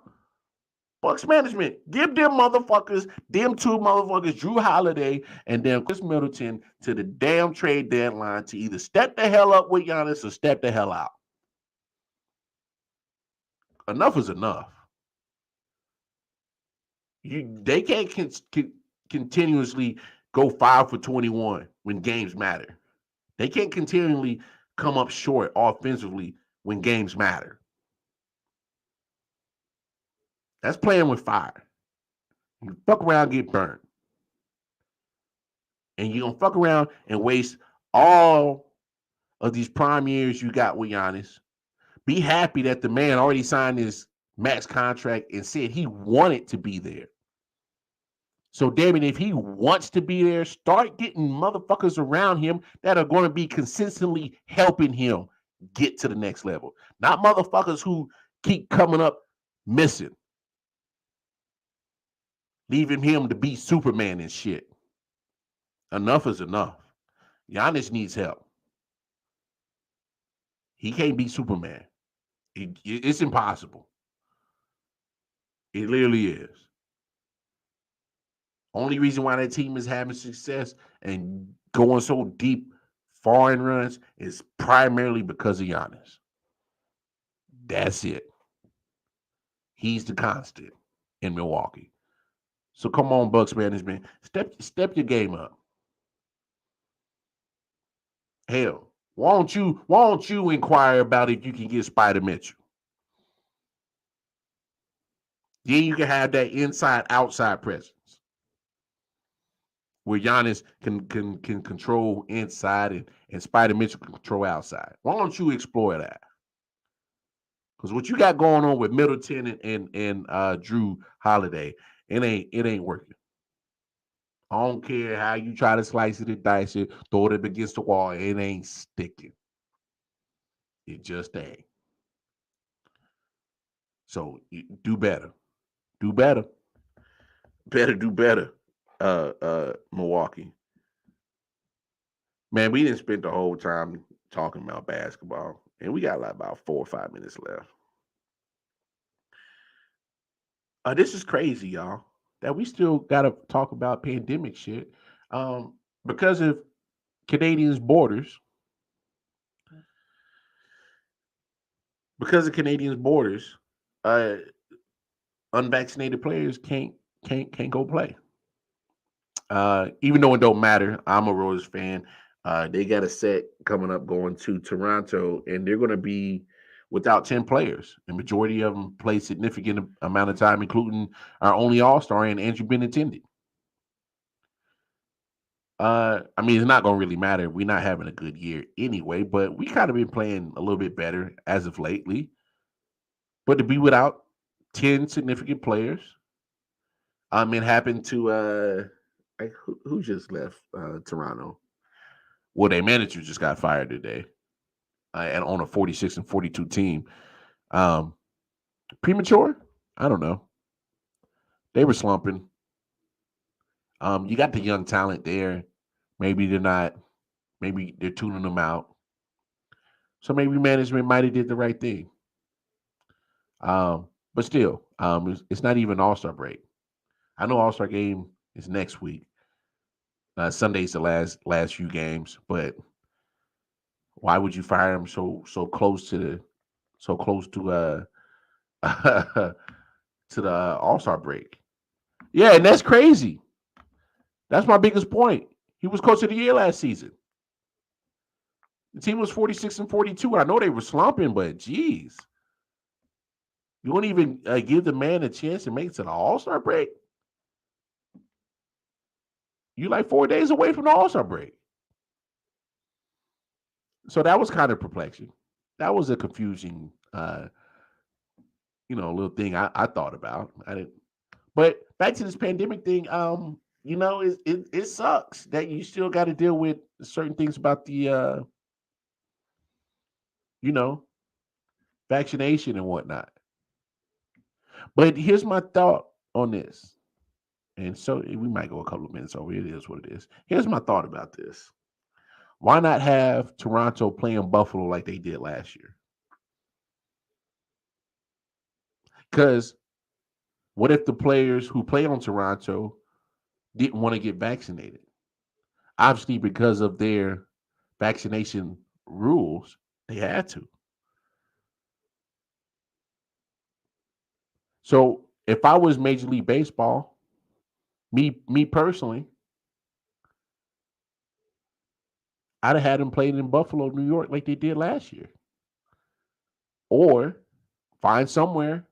Bucks management, give them motherfuckers, them 2 motherfuckers, Drew Holiday and then Chris Middleton, to the damn trade deadline to either step the hell up with Giannis or step the hell out. Enough is enough. They can't continuously go 5 for 21 when games matter. They can't continually come up short offensively when games matter. That's playing with fire. You fuck around, get burned. And you're going to fuck around and waste all of these prime years you got with Giannis. Be happy that the man already signed his max contract and said he wanted to be there. So, damn it, if he wants to be there, start getting motherfuckers around him that are going to be consistently helping him get to the next level. Not motherfuckers who keep coming up missing, leaving him to be Superman and shit. Enough is enough. Giannis needs help. He can't be Superman. It's impossible. It literally is. Only reason why that team is having success and going so deep foreign runs is primarily because of Giannis. That's it. He's the constant in Milwaukee. So come on, Bucks management. Step your game up. Hell, why don't you inquire about if you can get Spider Mitchell? Then you can have that inside-outside presence where Giannis can control inside and Spider Mitchell can control outside. Why don't you explore that? Because what you got going on with Middleton and Drew Holiday, it ain't working. I don't care how you try to slice it and dice it, throw it up against the wall, it ain't sticking. It just ain't. So do better. Do better. Do better. Milwaukee. Man, we didn't spend the whole time talking about basketball. And we got like about 4 or 5 minutes left. This is crazy, y'all. That we still gotta talk about pandemic shit. Because of Canadians' borders. Because of Canadians' borders, unvaccinated players can't go play. Even though it don't matter, I'm a Rose fan. They got a set coming up going to Toronto, and they're going to be without 10 players. The majority of them play significant amount of time, including our only All-Star and Andrew Benintendi. I mean, it's not going to really matter. We're not having a good year anyway, but we kind of been playing a little bit better as of lately. But to be without 10 significant players, it happened to who just left Toronto? Well, their manager just got fired today, and on a 46 and 42 team. Premature? I don't know. They were slumping. You got the young talent there. Maybe they're not. Maybe they're tuning them out. So maybe management might have did the right thing. But still, it's not even All-Star break. I know All-Star game is next week. Sunday's the last few games, but why would you fire him so close to to the All-Star break? Yeah, and that's crazy. That's my biggest point. He was coach of the year last season. The team was 46 and 42. I know they were slumping, but geez. You won't even give the man a chance to make it to the All-Star break? You like 4 days away from the All-Star break. So that was kind of perplexing. That was a confusing, little thing I thought about. I didn't. But back to this pandemic thing, it sucks that you still got to deal with certain things about the, vaccination and whatnot. But here's my thought on this. And so we might go a couple of minutes over. It is what it is. Here's my thought about this. Why not have Toronto playing Buffalo like they did last year? Because what if the players who play on Toronto didn't want to get vaccinated? Obviously, because of their vaccination rules, they had to. So if I was Major League Baseball, me personally, I'd have had him playing in Buffalo, New York, like they did last year. Or find somewhere.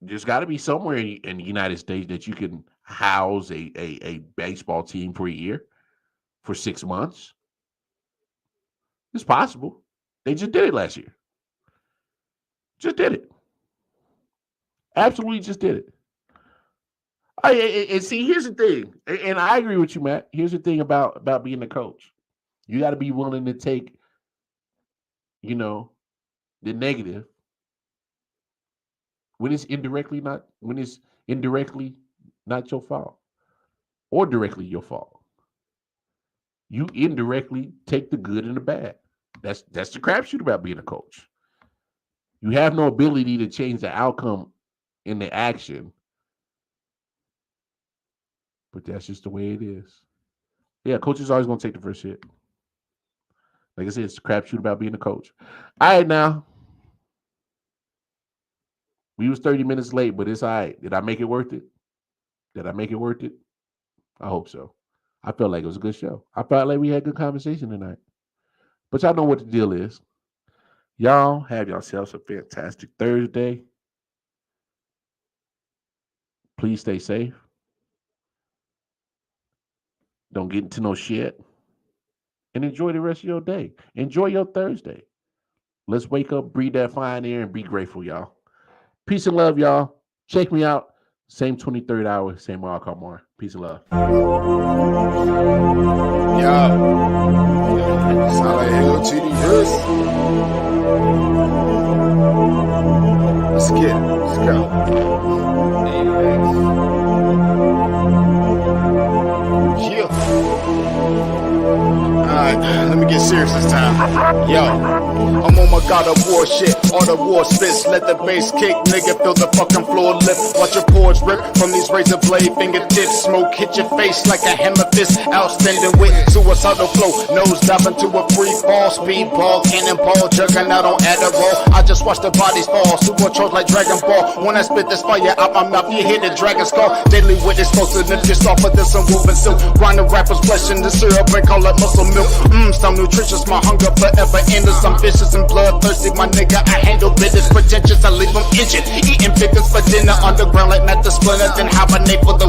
There's got to be somewhere in the United States that you can house a baseball team for a year, for 6 months. It's possible. They just did it last year. Just did it. Absolutely just did it. And see, here's the thing, and I agree with you, Matt. Here's the thing about being a coach. You got to be willing to take, the negative when it's indirectly not your fault or directly your fault. You indirectly take the good and the bad. That's the crapshoot about being a coach. You have no ability to change the outcome in the action, but that's just the way it is. Yeah, coach is always going to take the first hit. Like I said, it's a crapshoot about being a coach. All right, now. We was 30 minutes late, but it's all right. Did I make it worth it? I hope so. I felt like it was a good show. I felt like we had good conversation tonight. But y'all know what the deal is. Y'all have yourselves a fantastic Thursday. Please stay safe. Don't get into no shit. And enjoy the rest of your day. Enjoy your Thursday. Let's wake up, breathe that fine air, and be grateful, y'all. Peace and love, y'all. Check me out. Same 23rd hour, same hour, come on. Peace and love. Yeah. Sound like hell to the hoods. Let's get it. Let's go. Alright, let me get serious this time. Yo, I'm on my God of War shit. All the war spits, let the bass kick. Nigga, feel the fucking floor lift. Watch your pores rip from these razor blade fingertips. Smoke hit your face like a hammer fist. Outstanding with suicidal flow. Nose diving to a free fall. Speedball, cannonball, jugging out on Adderall. I just watch the bodies fall. Supercharged like Dragon Ball. When I spit this fire out my mouth, you hear the dragon skull. Daily with explosiveness, just off of this and woven silk. Grind the rappers, flesh in the syrup and call it muscle milk. Some nutritious, my hunger forever endless. I'm vicious and bloodthirsty, my nigga. I handle business pretentious, I leave them injured. Eating pickles for dinner underground like Matt the Splinter. Then hibernate for the